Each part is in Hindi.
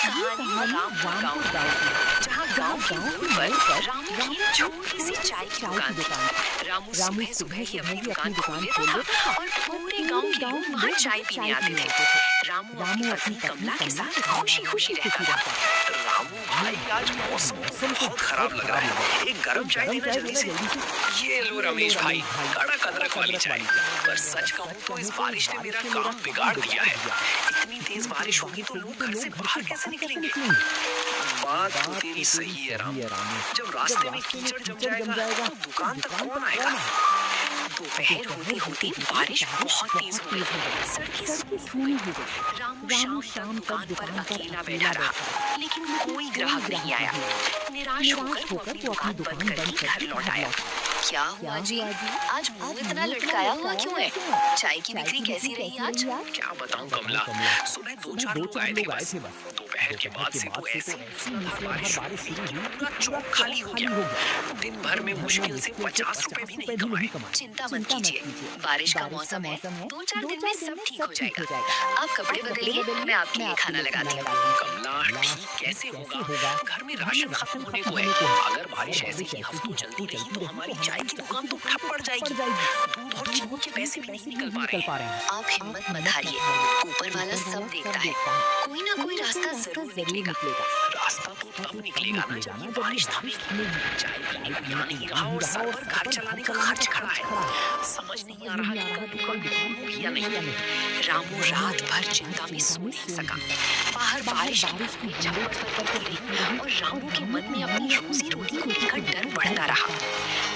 कहानी रामपुर गांव की है, जहाँ गांव के मोड़ पर रामू की एक छोटी सी चाय की दुकान थी। रामू सुबह सुबह ही अपनी दुकान खोल लेता था और पूरे गांव के लोग वहाँ चाय पीने आते थे। रामू अपनी पत्नी कमला के साथ खुशी खुशी रहता था। रामू भाई, आज मौसम बहुत खराब लग रहा है, एक गर्म चाय देना जल्दी से। ये लो रमेश भाई, कड़क अदरक वाली चाय। पर सच कहूँ तो इस बारिश ने मेरा काम बिगाड़ दिया है। इतनी तेज बारिश होगी तो लोग घर से बाहर कैसे निकलेंगे? बात तो तेरी सही है रामू, जब रास्ते में कीचड़ जम जाएगा तो दुकान तक कौन आएगा? दोपहर होती होती बारिश बहुत तेज हो गई, सड़कें सूनी हो गई। रामू शाम तक दुकान पर अकेला बैठा रहा, लेकिन कोई ग्राहक नहीं आया। निराश होकर वो अपनी दुकान बंद करके घर लौट आया। क्या हुआ जी? आज मुंह इतना लटकाया हुआ क्यों है? चाय की बिक्री कैसी रही आज? क्या बताऊं कमला, सुबह 2-4 लोग आए थे बस। दोपहर के बाद से वो ऐसी बारिश हुई कि पूरा चौक खाली हो गया। दिन भर में मुश्किल से 50 रुपए भी नहीं कमाए। चिंता मत कीजिए, बारिश का मौसम है, 2-4 दिन में सब ठीक हो जाएगा। आप कपड़े बदलिए, मैं आपके लिए खाना लगाती हूँ। कमला, ठीक कैसे होगा? घर में राशन खत्म होने को है। अगर बारिश ऐसे ही हफ्तों चलती रही तो हमारी चाय की दुकान तो ठप पड़ जाएगी। दूध और चीनी के पैसे भी नहीं निकल पा रहे हैं। आप हिम्मत मत हारिए, ऊपर वाला सब देखता है, कोई ना कोई रास्ता जरूर निकलेगा। रास्ता तो तब निकलेगा ना जब ये बारिश थमेगी। चाय पीने को यहाँ नहीं रहा और सर पर घर चलाने का खर्च खड़ा है। समझ नहीं आ रहा कि कल दुकान खोलूं या नहीं। रामू रात भर चिंता में सो नहीं सका। बाहर बारिश की झपट पड़ती रही और रामू के मन में अपनी रोजी रोटी को लेकर डर बढ़ता रहा।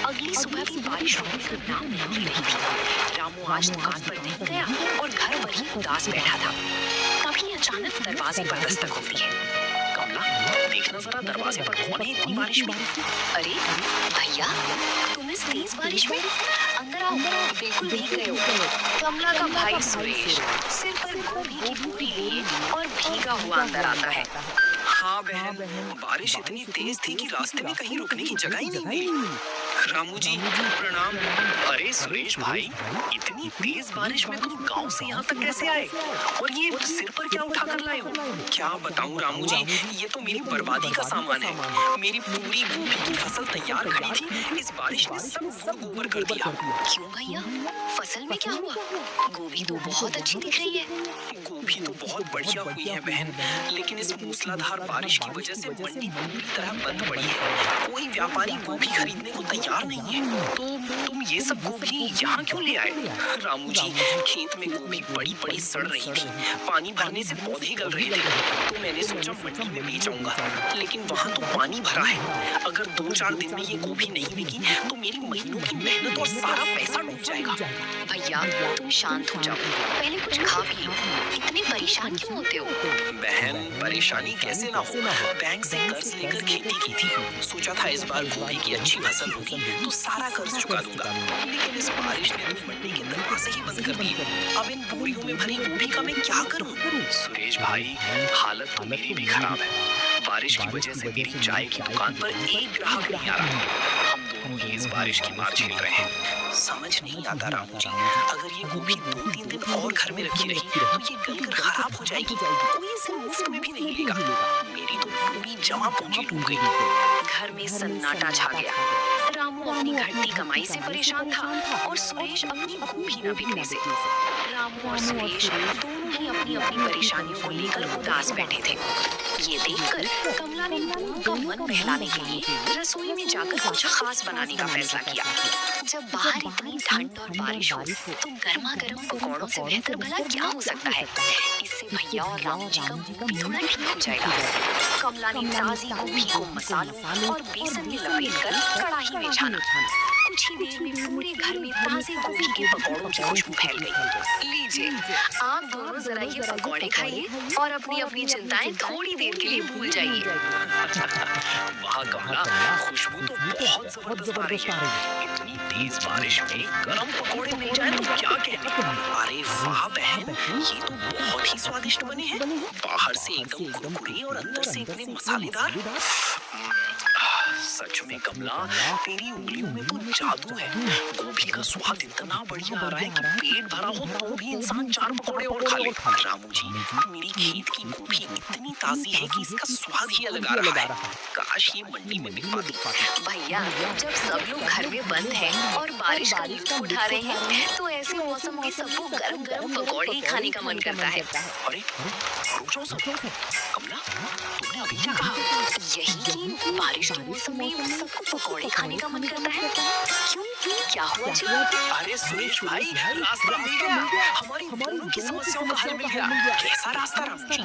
अगली सुबह भी बारिश होने का नाम नहीं ले रही थी। रामू आज दुकान पर नहीं गया और घर पर ही उदास बैठा था। तभी अचानक दरवाजे पर दस्तक होती है। कमला, देखना जरा दरवाजे पर कौन है इतनी बारिश में? अरे भैया, तुम इस तेज बारिश में अंदर आओ, बिल्कुल भीग गए हो। कमला का भाई सुरेश सिर पर गोभी की बोरी लिए और भीगा हुआ अंदर आता है। हाँ बहन, बारिश इतनी तेज थी कि रास्ते में कहीं रुकने की जगह ही नहीं मिली। रामू जी प्रणाम। अरे सुरेश भाई, इतनी तेज बारिश में तुम गांव से यहाँ तक कैसे आए? और ये सिर पर क्या उठा कर लाए हो? क्या बताऊँ रामू जी, ये तो मेरी बर्बादी का सामान है। मेरी पूरी गोभी की फसल तैयार खड़ी थी, इस बारिश ने सब गोबर कर दिया। क्यों भैया, फसल में क्या हुआ? गोभी तो बहुत अच्छी दिख रही है। गोभी तो बहुत बढ़िया हुई है बहन, लेकिन इस मूसलाधार बारिश की वजह से मंडी पूरी तरह बंद पड़ी है। कोई व्यापारी गोभी खरीदने को तैयार नहीं है। तो तुम ये सब गोभी यहाँ क्यों ले आए? रामू जी, खेत में गोभी बड़ी बड़ी सड़ रही थी, पानी भरने से पौधे गल रहे थे, तो मैंने सोचा मंडी में बेच आऊंगा, लेकिन वहाँ तो पानी भरा है। अगर 2-4 दिन में ये गोभी नहीं बिकी तो मेरी महीनों की मेहनत और सारा पैसा डूब जाएगा। भैया तुम शांत हो जाओ, पहले कुछ खा पी लो। इतने परेशान क्यों होते हो? बहन, परेशानी कैसे ना हो, बैंक से कर्ज लेकर खेती की थी। सोचा था इस बार गोभी की अच्छी फसल होगी तो सारा कर्ज चुका दूंगा, लेकिन इस बारिश ने तो मंडी के दरवाजे ही बंद कर दिए। अब इन बोरियों में भरी गोभी का मैं क्या करूं? सुरेश भाई, हालत तो मेरी भी खराब है। बारिश की वजह से मेरी चाय की दुकान पर एक ग्राहक नहीं आ रहा। हम दोनों ही इस बारिश की मार झेल रहे हैं। समझ नहीं आता रामू जी, अगर ये गोभी 2-3 दिन और घर में रखी रही तो ये गलकर खराब हो जाएगी, कोई इसे मुफ्त में भी नहीं लेगा। मेरी तो पूरी जमा पूंजी डूब गई। घर में सन्नाटा छा गया। रामू अपनी घटती कमाई से परेशान था और सुरेश अपनी गोभी न बिकने से। रामू और सुरेश दोनों ही अपनी अपनी परेशानियों को लेकर उदास बैठे थे। ये देखकर कमला ने दोनों का मन बहलाने के लिए रसोई में जाकर कुछ खास बनाने का फैसला किया। जब बाहर इतनी ठंड और बारिश हो तो गर्मा गर्म पकौड़ों से बेहतर भला क्या हो सकता है? इससे भैया और रामू जी का मुंह भी थोड़ा ठीक हो जाएगा। कमला ने ताजी गोभी को मसालों और बेसन में लपेटकर कढ़ाई में छाना। कुछ ही देर में पूरे घर में ताजे गोभी के पकौड़ों की खुशबू फैल गई। लीजिए, आप दोनों जरा ये पकौड़े खाइए और अपनी अपनी चिंताएं थोड़ी देर के लिए भूल जाइए। वाह कमला, खुशबू तो बहुत जबरदस्त आ रही है। इतनी तेज बारिश में गरम पकौड़े मिल जाए तो क्या कहने। अरे वाह बहन, ये तो बहुत ही स्वादिष्ट बने हैं। बाहर से एकदम कुरकुरे और अंदर से इतने मसालेदार। सच में कमला, तेरी उंगलियों में तो जादू है। गोभी का स्वाद इतना बढ़िया आ रहा है कि पेट भरा हो तो भी इंसान 4 पकौड़े और खा ले। रामू जी, मेरी खेत की गोभी इतनी ताजी है कि इसका स्वाद ही अलग आ रहा है। काश ये मंडी में बिक पाती। भैया, जब सब लोग घर में बंद हैं और बारिश का लुत्फ उठा रहे हैं, तो ऐसे मौसम में सबको गरम गरम पकौड़े ही खाने का मन करता है। अरे रुक जाओ सब। कमला, तुमने अभी क्या कहा? यही कि बारिश के मौसम में सबको पकौड़े खाने का मन करता है। क्यों? क्या हुआ जी? अरे सुरेश भाई, रास्ता मिल गया। हमारी दोनों की समस्याओं का हल मिल गया। कैसा रास्ता रामू जी?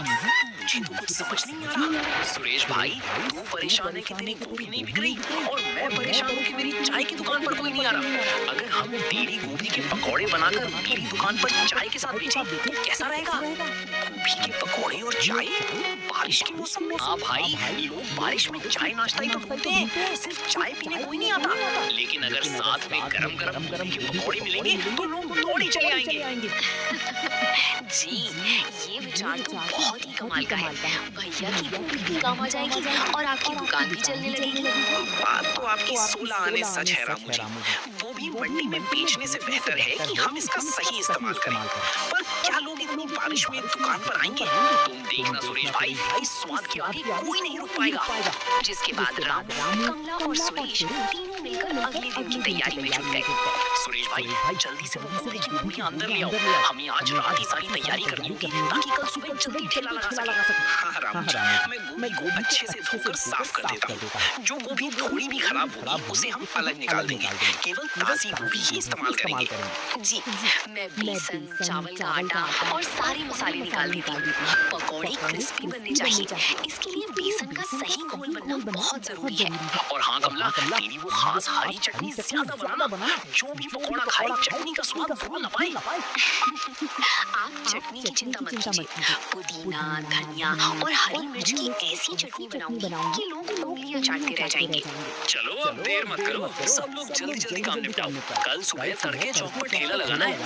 मुझे तो कुछ समझ नहीं आ रहा। सुरेश भाई, तू परेशान है कि तेरी गोभी नहीं बिक रही और मैं परेशान हूँ कि मेरी चाय की दुकान पर कोई नहीं आ रहा। अगर हम तेरी गोभी के पकौड़े बनाकर मेरी दुकान पर चाय के साथ बेचें तो कैसा रहेगा? गोभी के पकौड़े और चाय बारिश के मौसम में? हाँ भाई, लोग बारिश में चाय नाश्ता ही तो ढूंढते हैं, सिर्फ चाय पीने कोई नहीं आता। लेकिन अगर साथ में गरम गरम गोभी के पकौड़े मिलेंगे तो लोग दौड़ ही चले आएंगे। जी, ये विचार तो बहुत ही कमाल का है। भैया की गोभी भी काम आ जाएगी और आपकी दुकान भी चलने लगेगी। बात तो आपकी 16 आने सच है रामू जी। वो भी मंडी में बेचने से बेहतर है कि हम इसका सही इस्तेमाल करें। पर क्या लोग इतनी बारिश में दुकान पर आएंगे? तुम देखना सुरेश भाई, इस स्वाद के आगे कोई नहीं रुक पाएगा। जिसके बाद रामू, कमला और सुरेश तीनों मिलकर अगले दिन की तैयारी में जुट गए। सुरेश भाई, जल्दी से वो गोभी की गोलियां अंदर ले आओ। हमें आज रात ही सारी तैयारी करनी होगी ताकि कल सुबह जल्दी ठेला लगा सके। हाँ रामू जी, मैं गोभी को अच्छे से धोकर साफ कर देता हूँ। जो गोभी थोड़ी भी खराब होगी उसे हम अलग निकाल देंगे। केवल ताजी गोभी ही इस्तेमाल करेंगे। जी, मैं बेसन, चावल का आटा और सारे मसाले निकाल देती हूँ। पकौड़े क्रिस्पी बनने चाहिए, इसके लिए बेसन का सही घोल बनना बहुत जरूरी है। और हाँ कमला, तेरी वो खास हरी चटनी ज्यादा बनाना। जो भी पकौड़ा खाए चटनी का स्वाद जरूर न पाए। आप चटनी की चिंता मत कीजिए। पुदीना, धनिया और हरी मिर्च की ऐसी चटनी बनाऊंगी कि लोग उंगलियां चाटते रह जाएंगे। चलो अब देर मत करो, सब लोग जल्दी जल्दी काम निपटाओ। कल सुबह तड़के चौक पर ठेला लगाना है।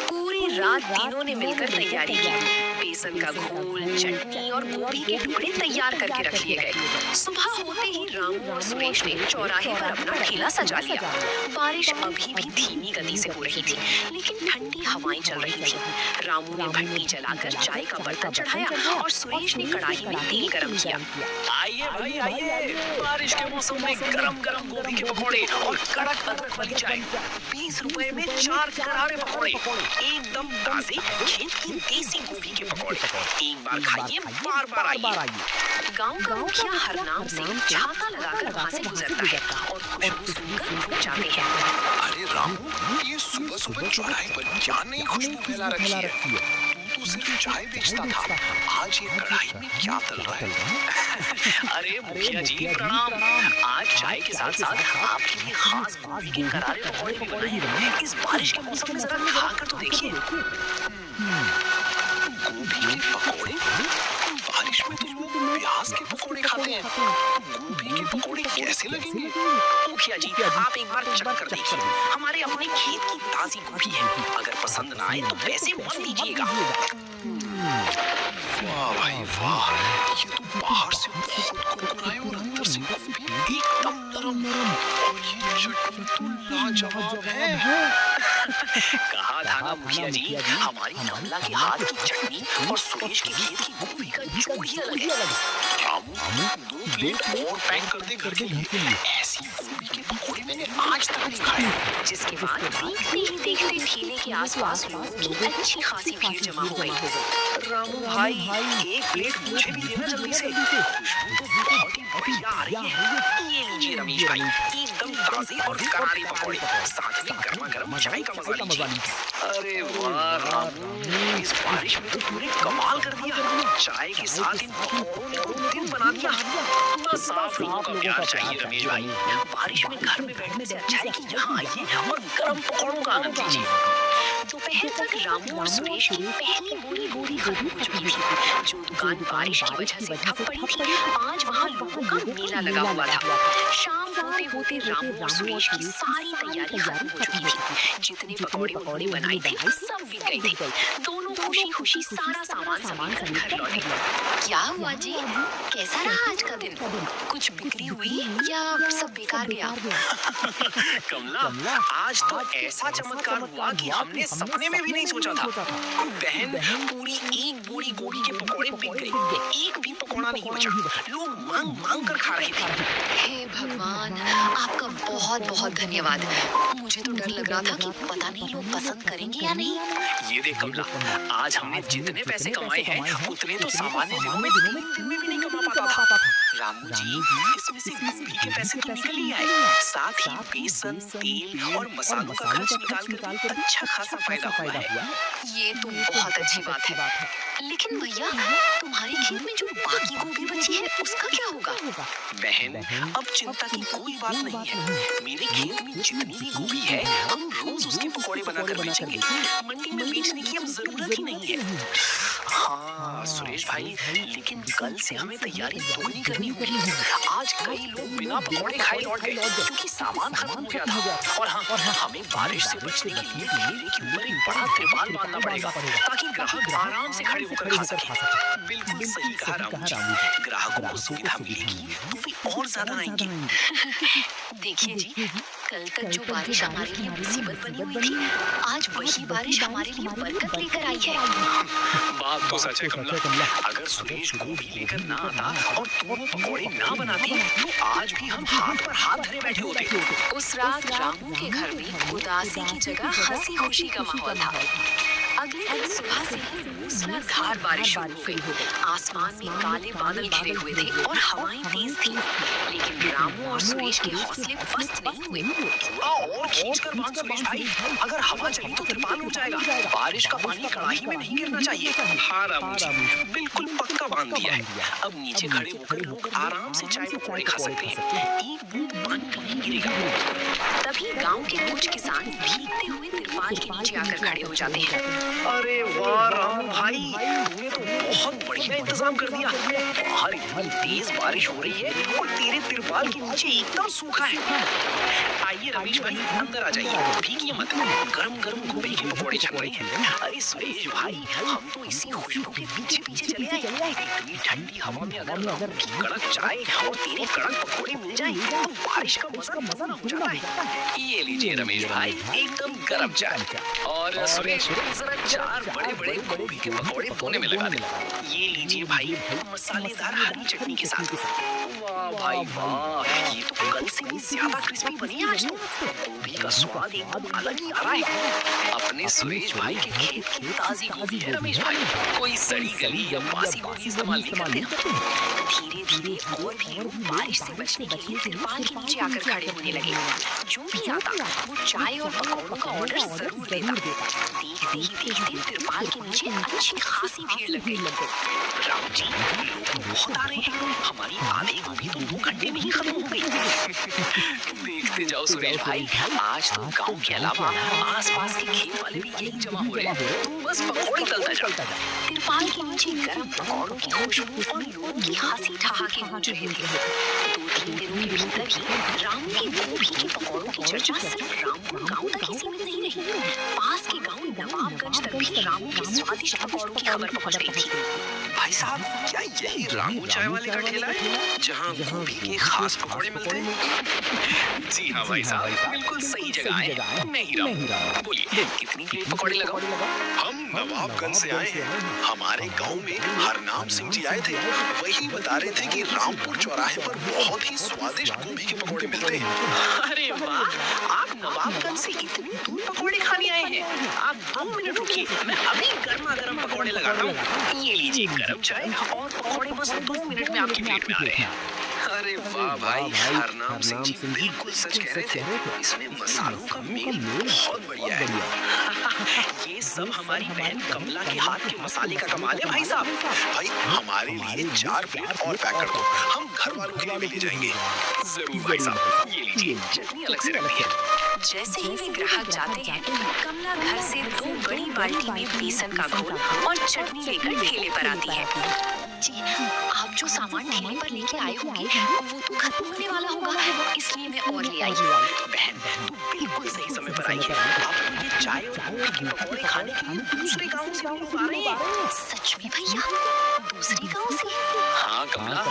पूरी रात तीनों ने मिलकर तैयारी की। बेसन का घोल, चटनी और गोभी के टुकड़े तैयार करके रख लिए गए। सुबह होते ही रामू और सुरेश ने चौराहे पर अपना ठेला सजा लिया। बारिश अभी भी धीमी गति से हो रही थी, लेकिन ठंडी हवाएं चल रही थी। रामू ने भट्टी जलाकर चाय का बर्तन चढ़ाया और सुरेश ने कढ़ाई में तेल गरम किया। आइए भाई आइए, बारिश के मौसम में गरम गरम गोभी के पकौड़े और कड़क अदरक वाली चाय। 20 रुपए में 4 करारे पकौड़े, एकदम ताजे खेत की देसी गोभी के पकौड़े। एक बार खाइए, बार बार आइए। गांव का मुखिया हरनाम सिंह छाता लगाकर वहां से गुजरता है और खुशबू सुनकर रुक जाते हैं। अरे रामू, ये सुबह सुबह चौराहे पर क्या नई खुशबू फैला रखी है? तू तो सिर्फ चाय बेचता था, आज ये कढ़ाई में क्या तल रहा है? अरे मुखिया जी प्रणाम। आज चाय के साथ साथ आपके लिए खास गोभी के करारे पकौड़े भी बनाए हैं। इस बारिश के मौसम में जरा खाकर तो देखिए। गोभी के पकौड़े? बारिश में तो लोग प्याज के पकौड़े खाते हैं, गोभी के पकौड़े कैसे लगेंगे? मुखिया जी, आप एक बार चख कर देखिए। हमारे अपने खेत की ताजी गोभी है। अगर पसंद ना आए तो पैसे मत दीजिएगा। वाह भाई वाह, ये तो बाहर से बहुत कुरकुरा है और अंदर से गोभी एकदम नरम और ये चटनी तो लाजवाब है। कहा था ना मुखिया जी, हमारी कमला के हाथ की चटनी और सुरेश के खेत की गोभी का जोड़ ही अलग है। रामू, 2 प्लेट और पैक कर दे घर के लिए। ऐसी गोभी के पकौड़े मैंने आज तक नहीं खाए। जिसके बाद देखते ही देखते ठेले के आसपास लोगों की अच्छी खासी भीड़ जमा हो गई। रामू भाई, एक प्लेट मुझे भी देना जल्दी से। खुशबू तो बहुत ही बढ़िया आ रही है। ये लीजिए रमेश भाई, एकदम ताजे और करारे पकौड़े, साथ में गर्मा गर्म चाय का मजा लीजिए। अरे वाह रामू, इस बारिश में तो तूने कमाल कर दिया। चाय के साथ इन पकौड़ों ने तो दिन बना दिया। थोड़ा साफ लोगों का प्यार चाहिए रमेश भाई। बारिश में घर में बैठने से अच्छा है कि यहाँ आइए और गर्म पकौड़ों का आनंद लीजिए। दोपहर तक रामू और सुरेश की पहली बोरी गोभी खत्म हो चुकी थी। जो दुकान बारिश की वजह से ठप पड़ी थी, आज वहाँ लोगों का मेला लगा हुआ था। शाम होते होते रामू और सुरेश की सारी तैयारी खत्म हो चुकी थी। जितने पकौड़े उन्होंने बनाए थे सब बिक गए थे। दोनों खुशी खुशी सारा सामान कर घर लौटे। क्या हुआ जी? कैसा रहा आज का दिन? कुछ बिक्री हुई या सब बेकार गया? कमला, आज तो ऐसा चमत्कार हुआ कि हमने सपने में भी नहीं सोचा था। बहन, पूरी एक बोरी गोभी के पकौड़े बिक गई। एक भी पकौड़ा नहीं बचा। लोग मांग मांग कर खा रहे थे। हे भगवान, आपका बहुत बहुत धन्यवाद। मुझे तो डर लग रहा था कि पता नहीं लोग पसंद करेंगे या नहीं। ये देख कमला, आज हमने जितने पैसे कमाए हैं उतने तो सामान्य दिनों में 3 दिन में भी नहीं कमा पाता था। रामू जी, इसमें से गोभी के पैसे तो निकल ही आए। साथ ही बेसन, तेल और मसालों का खर्च निकाल कर अच्छा खासा फायदा हुआ है। ये तो बहुत अच्छी बात है। लेकिन भैया, तुम्हारे खेत में जो बाकी गोभी बची है उसका क्या होगा? बहन, अब चिंता की कोई बात नहीं है। मेरे खेत में जितनी भी गोभी है हम रोज उसके पकौड़े बनाकर बेचेंगे। मंडी में बेचने की अब जरूरत ही नहीं है। हाँ सुरेश भाई, लेकिन कल से हमें तैयारी दोगुनी करनी होगी। आज कई लोग बिना पकौड़े खाए लौट गए क्योंकि सामान खत्म हो गया था। और हाँ, हमें बारिश से बचने के लिए ठेले के ऊपर एक बड़ा तिरपाल बांधना पड़ेगा ताकि ग्राहक आराम से खड़े होकर खा सके। बिल्कुल सही कहा रामू जी। ग्राहकों को सुविधा मिलेगी तो वे और ज्यादा आएंगे। देखिए जी, कल तक जो बारिश हमारे लिए मुसीबत बनी हुई थी, आज वही बारिश हमारे लिए बरकत लेकर आई है। बात तो सच है कमला। अगर सुरेश गोभी लेकर ना आता और तुम पकौड़े ना बनाती तो आज भी हम हाथ पर हाथ धरे बैठे होते। उस रात रामू के घर में उदासी की जगह हंसी खुशी का माहौल था। अगले दिन सुबह से ही मूसलाधार बारिश शुरू हो गई। आसमान में काले बादल घिरे हुए थे और हवाएं तेज थी, लेकिन रामू और सुरेश के हौसले पस्त नहीं हुए। थोड़ा और खींचकर बांध सुरेश भाई, अगर हवा चली तो तिरपाल उड़ जाएगा। बारिश का पानी कड़ाही में नहीं गिरना चाहिए। हाँ रामू जी, बिल्कुल पक्का बांध दिया है। अब नीचे खड़े होकर लोग आराम से चाय पकौड़े खा सकते हैं। एक बूंद पानी भी नहीं गिरेगा। तभी गांव के कुछ किसान भीगते हुए तिरपाल के नीचे आकर खड़े हो जाते हैं। अरे वाह रामू भाई, तूने तो बहुत बढ़िया इंतजाम कर दिया। बाहर इतनी तेज बारिश हो रही है और तेरे तिरपाल के नीचे एकदम सूखा है। आइए रमेश भाई, अंदर आ जाइए। भीगिए मत, गरम गरम गोभी के पकौड़े छन रहे हैं। अरे सुरेश भाई, हम तो इसी खुशबू के पीछे पीछे चले आए। इतनी ठंडी हवा में अगर रामू की कड़क चाय और तेरे कड़क पकौड़े मिल जाए तो बारिश का मजा मजा हो जाता है। ये लीजिए रमेश भाई, एकदम गरम चाय। और सुरेश, जरा 4 बड़े-बड़े गोभी के पकौड़े कोने में लगा देना। ये लीजिए भाई, मसालेदार हरी चटनी के साथ। वाह भाई वाह, ये तो कल से भी ज्यादा क्रिस्पी बनी है आज तो। गोभी का स्वाद एकदम अलग ही आ रहा है। अपने सुरेश भाई के खेत की ताजी गोभी है रमेश भाई, कोई सड़ी गली या बासी गोभी इस्तेमाल नहीं करते। धीरे धीरे और भी लोग बारिश से बचने के लिए तिरपाल के नीचे आकर खड़े होने लगे। जो भी आता वो चाय और पकौड़ों का ऑर्डर जरूर देता। देखते ही देखते तिरपाल के नीचे अच्छी खासी भीड़ लग गई। राम जी, लोग बहुत आ रहे हैं। हमारी आधी गोभी तो 2 घंटे में ही खत्म हो गई। देखते जाओ सुरेश भाई, आज तो गांव के अलावा आसपास के खेत वाले भी यही जमा हो रहे हैं। तू बस पकौड़े तलता जा। तिरपाल के नीचे गर्म पकौड़ों की खुशबू और लोगों की हंसी ठहाके गूंज रहे थे। 2-3 दिनों के भीतर ही रामू की गोभी के पकौड़ों की चर्चा सिर्फ रामपुर गांव तक ही सीमित नहीं रही। पास के गांव नवाबगंज तक भी रामू के स्वादिष्ट पकौड़ों की खबर पहुंच गई थी। भाई साहब, क्या यही रामू चाय वाले का ठेला है जहाँ गोभी के खास पकौड़े मिलते हैं? जी हाँ भाई साहब, बिल्कुल सही जगह है। मैं ही रामू। बोलिए, कितनी प्लेट पकौड़े लगाऊं? हम नवाबगंज से आए हैं। हमारे गांव में हरनाम सिंह जी आए थे। वही बता रहे थे कि रामपुर चौराहे पर बहुत ही स्वादिष्ट गोभी के पकौड़े मिलते हैं। अरे वाह, आप नवाबगंज से इतनी दूर पकौड़े खाने आए हैं? आप 2 मिनट रुकिए, मैं अभी गर्मा गर्म पकौड़े लगाता हूँ। ये लीजिए गर्म चाय और पकौड़े बस 2 मिनट में आपकी प्लेट में आ रहे हैं। अरे वाह भाई, हरनाम सिंह जी बिल्कुल सच कह रहे थे। इसमें मसालों का मेल बहुत बढ़िया है। ये सब हमारी बहन कमला के हाथ के मसाले का कमाल है भाई साहब। भाई, हमारे लिए 4 प्लेट और पैक कर दो। हम घर वालों के लिए भी ले जाएंगे। जरूर भाई साहब, ये लीजिए, चटनी अलग से रखी है। जैसे ही वे ग्राहक जाते हैं, कमला घर से 2 बड़ी बाल्टी में बेसन का घोल और चटनी लेकर ठेले पर आती है। जी, आप जो सामान ठेले पर लेके आए होंगे वो तो खत्म होने वाला होगा, इसलिए मैं और ले आई। बहन, तू बिल्कुल सही समय पर आई है। आपको ये चाय और गोभी के पकौड़े खाने के लिए दूसरे गांव से लोग आ रहे हैं। सच में भैया, दूसरे गांव से? कमला,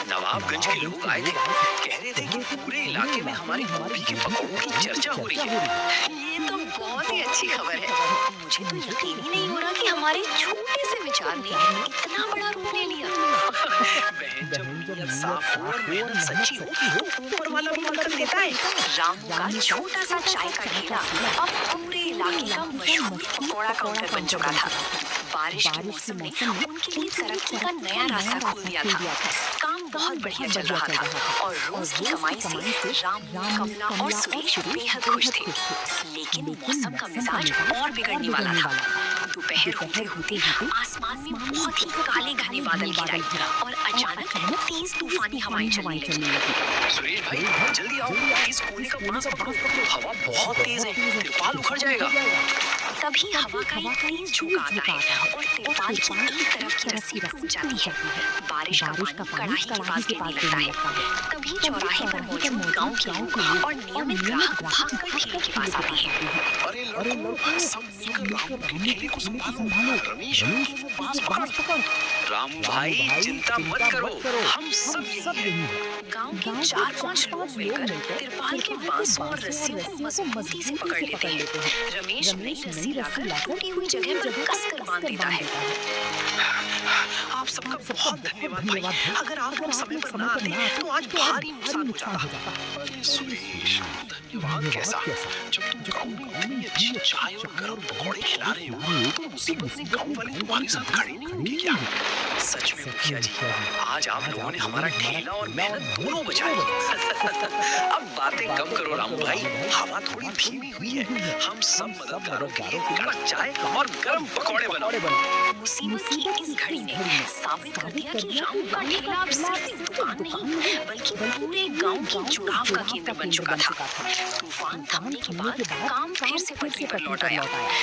नवाबगंज के लोग आए थे, कह रहे थे कि पूरे इलाके में हमारी गोभी के पकौड़ों की चर्चा हो रही है। ये तो बहुत ही अच्छी खबर है। मुझे तो यकीन ही नहीं हो रहा कि हमारे छोटे से विचार ने इतना बड़ा रूप ले लिया। बहन, जब नीयत साफ हो और मेहनत सच्ची हो तो ऊपर वाला भी बरकत देता है। रामू का छोटा सा चाय का ठेला अब पूरे इलाके का मशहूर पकौड़ा काउंटर बन चुका था। बारिश के मौसम ने उनके लिए तरक्की का नया रास्ता खोल दिया था। काम बहुत बढ़िया चल रहा था और रोज की कमाई से रामू, कमला और सुरेश बेहद खुश थे। लेकिन मौसम का मिजाज और बिगड़ने वाला था। दोपहर होते होते आसमान में बहुत ही काले घने बादल घिर आए और अचानक तेज तूफानी हवाएं चलने लगी। सुरेश भाई, जल्दी आओ, इस कोने का पास पकड़ो, हवा बहुत तेज है, तिरपाल उखड़ जाएगा। तभी हवा का एक तेज झोंका आता है और तिरपाल की एक तरफ की रस्सी टूट जाती है। बारिश का पानी कड़ाही के पास गिरने लगता है। तभी चौराहे पर मौजूद गांव के लोग और नियमित ग्राहक भागकर ठेले के पास आते हैं। अरे लड़कों, सब मिलकर रामू के ठेले को संभालो। रमेश, वो बांस पकड़। रामू भाई, चिंता मत करो, हम सब यही हैं। गांव के 4-5 लोग मिलकर तिरपाल के बांसों और रस्सियों को मजबूती से पकड़ लेते हैं। रमेश नई रस्सी लाकर टूटी हुई जगह पर कसकर बांध देता है। आप सबका बहुत धन्यवाद भाई, अगर आप लोग समय पर ना आते तो आज भारी नुकसान हो जाता। अरे सुरेश, धन्यवाद कैसा? जब तुम गाँव में इतनी अच्छी चाय और गर्म पकौड़े खिला रहे हो तो मुसीबत में गाँव वाले तुम्हारे साथ खड़े नहीं होंगे क्या? सच में मुखिया जी, आज आप लोगों ने हमारा ठेला और मेहनत दोनों बचाई। अब बातें कम करो रामू भाई, हवा थोड़ी धीमी हुई है। हम सब मददगारों के लिए कड़क चाय और गर्म पकौड़े बनाओ। मुसीबत की इस घड़ी ने साबित कर दिया कि रामू का ठेला अब सिर्फ एक दुकान नहीं बल्कि पूरे गांव की जुड़ाव का केंद्र बन चुका था। तूफान थमने के बाद काम फिर से पटरी पर लौट आया।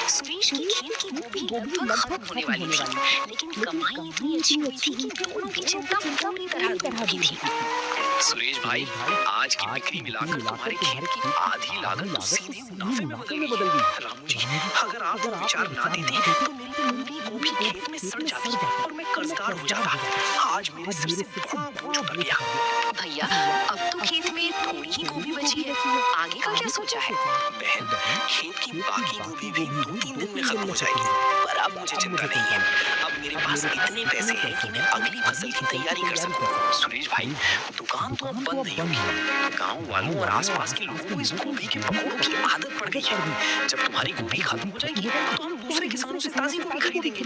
सुरेश की खेत की गोभी लगभग खत्म होने वाली थी, लेकिन कमाई इतनी अच्छी हुई थी कि दोनों की चिंता पूरी तरह दूर की थी। सुरेश भाई, आज की बिक्री मिलाकर तुम्हारे खेत की आधी लागत तो सीधे मुनाफे में बदल गई। रामू जी, अगर आप लोग विचार ना देते तो मेरी पूरी गोभी खेत में सड़ जाती और मैं कर्जदार हो जाता। आज मेरे सिर से बड़ा बोझ उतर गया। भैया, अब तो खेत में थोड़ी ही गोभी बची है, आगे का क्या सोचा है? बहन, खेत की बाकी गोभी भी 2-3 दिन में खत्म हो जाएगी, पर अब मुझे चिंता नहीं है। अब मेरे पास इतने पैसे हैं कि मैं अगली फसल की तैयारी कर सकूं। सुरेश भाई, दुकान तो अब बंद नहीं होगी। गांव वालों और आसपास के लोगों को इस गोभी के पकौड़ों की आदत पड़ गई है। जब तुम्हारी गोभी खत्म हो जाएगी तो हम दूसरे किसानों से ताजी गोभी खरीदेंगे।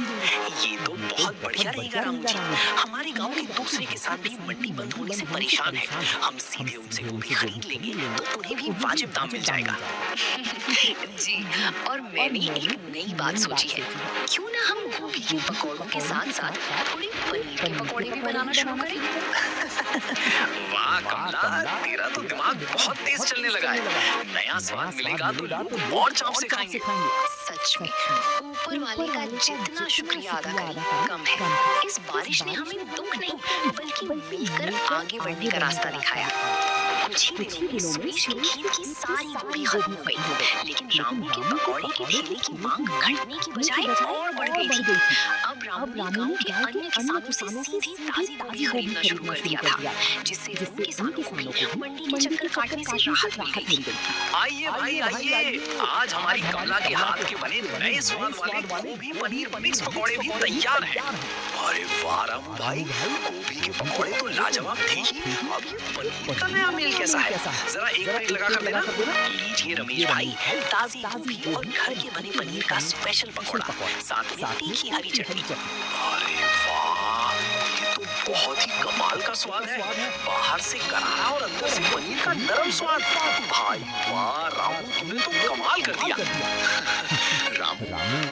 ये तो बहुत बढ़िया रहेगा रामू जी। हमारे गांव के दूसरे किसान भी मंडी बंद होने से परेशान है। हम सीधे उनसे गोभी खरीद लेंगे तो उन्हें भी वाजिब दाम मिल जाएगा। जी, और मैंने एक नई बात सोची है। क्यों ना हम गोभी के पकौड़ों के साथ साथ थोड़ी पनीर के पकौड़े भी बनाना शुरू करें? वाह कमला, तेरा तो दिमाग बहुत तेज चलने लगा है। नया स्वाद मिलेगा तो लोग और चाव से खाएंगे। सच में ऊपर वाले का जितना शुक्रिया अदा करें कम है। इस बारिश ने हमें दुख नहीं बल्कि मिलकर आगे बढ़ने का रास्ता दिखाया। कुछ ही दिनों में सुरेश के खेत की सारी गोभी खत्म हो गई, लेकिन रामू के पकौड़े के ठेले की मांग घटने की बजाय और बढ़ गई थी। अब रामू ने गांव के अन्य किसानों से सीधे ताजी गोभी खरीदना शुरू कर दिया था, जिससे उन किसानों को भी मंडी के चक्कर काटने से राहत मिल गई थी। आइए भाई आइए, आज हमारी कमला के हाथ के बने नए स्वाद वाले गोभी पनीर मिक्स पकौड़े भी तैयार हैं। अरे वाह रामू भाई, गोभी के पकौड़े तो लाजवाब थे ही, अब ये पनीर का नया मेल कैसा है? जरा एक प्लेट लगा कर देना। लीजिए रमेश भाई, ताजी गोभी और घर के बने पनीर का स्पेशल पकौड़ा, साथ में तीखी हरी चटनी। अरे वाह, ये तो बहुत ही कमाल का स्वाद है। बाहर से करारा और अंदर से पनीर का नरम स्वाद। भाई वाह रामू, तुमने तो कमाल कर दिया। रामू,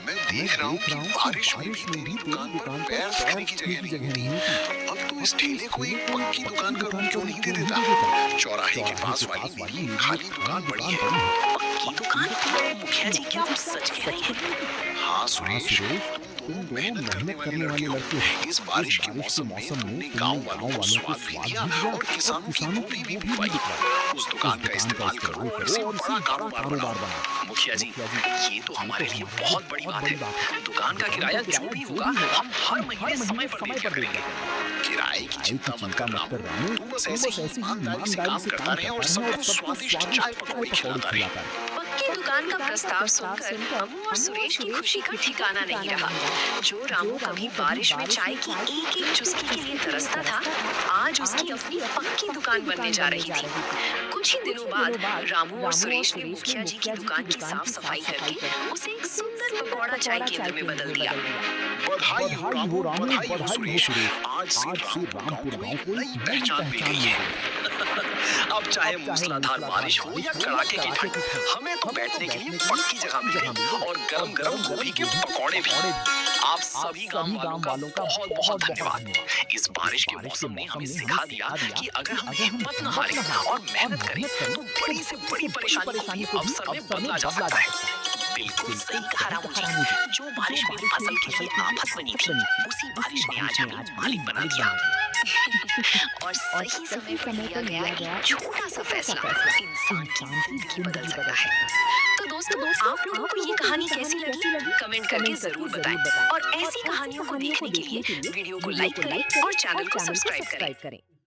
मैं देख रहा हूँ कि बारिश में भी तेरी दुकान पर पैर रखने की जगह नहीं होती। अब तो इस ठेले को एक पक्की दुकान का रूप क्यों नहीं दे देता? चौराहे के पास वाली मेरी खाली दुकान पड़ी है। पक्की दुकान? मुखिया जी, क्या आप सच कह रहे हैं? हाँ सुरेश, तुम दो मेहनत करने वाले लड़के हो। इस बारिश के मौसम में तुमने गांव वालों को स्वाद भी दिया और किसानों की गोभी भी भिजवाई। उस दुकान का इस्तेमाल करो और इसे बड़ा कारोबार बनाओ। मुखिया जी, ये तो हमारे लिए बहुत बड़ी बात है। दुकान का किराया जो भी होगा हम हर महीने समय पर पे कर देंगे। किराए की चिंता मत कर रामू, तू बस ऐसे ही ईमानदारी से काम करता रहे और सबको स्वादिष्ट चाय पकौड़ी खिलाता रहे। पक्की दुकान का प्रस्ताव सुनकर रामू और सुरेश की खुशी का ठिकाना नहीं रहा। जो रामू कभी बारिश में चाय की एक एक चुस्की के लिए तरसता था, आज उसकी अपनी पक्की दुकान बनने जा रही थी। कुछ ही दिनों बाद रामू और सुरेश ने मुखिया जी की दुकान की साफ सफाई करके उसे एक सुंदर पकौड़ा चाय केंद्र में बदल दिया। बधाई हो रामू, बधाई हो सुरेश, आज से रामपुर गांव को नई पहचान मिल गई है। अब चाहे मूसलाधार बारिश हो या कड़ाके की ठंड, हमें तो बैठने के लिए पक्की जगह मिले और गरम गरम गोभी के पकौड़े भी। आप सभी गांव वालों का बहुत बहुत धन्यवाद। इस बारिश के मौसम ने हमें सिखा दिया कि अगर हम हिम्मत न हारें और मेहनत करें तो बड़ी से बड़ी परेशानी को भी अवसर में बदला जा सकता है। बिल्कुल सही कहा रामू जी। जो बारिश मेरी फसल के लिए आफत बनी थी, उसी बारिश ने आज हमें मालिक बना दिया। और सही समय पर लिया गया एक छोटा सा फैसला इंसान की जिंदगी बदल सकता है। तो दोस्तों, आप लोगों को ये कहानी कैसी लगी कमेंट करके जरूर बताएं और ऐसी कहानियों को देखने के लिए वीडियो को लाइक करें और चैनल को सब्सक्राइब करें।